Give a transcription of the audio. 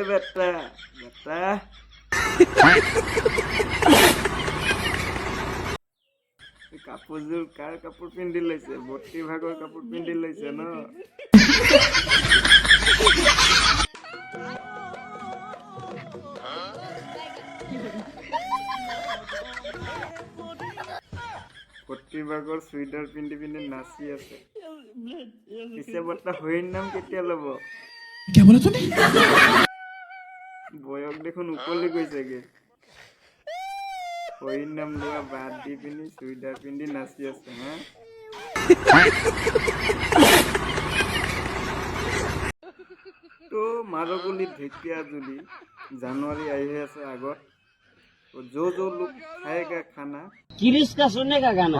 বেটা বেটা কাপোৰযোৰ কাৰ কাপোৰ পিন্ধি লৈছে বৰ্তি ভাগৰ কাপোৰ পিন্ধি লৈছে ন বৰ্তি ভাগৰ চুইদাৰ পিন্ধি পিন্ধি নাচি আছে পিছে বৰ্তা হৰিৰ নাম কেতিয়া ল'ব বয়স দেখোন উকলি গৈছেগে হৰিৰ নাম লোৱা বাদ দি পিনি চুইদাৰ পিন্ধি নাচি আছে হা তো মারগুলি ঢেকিয়া জুলি জানুয়াरी आई है ऐसे आगत तो जो लोग खाएगा खाना किरिश का सुनने का गाना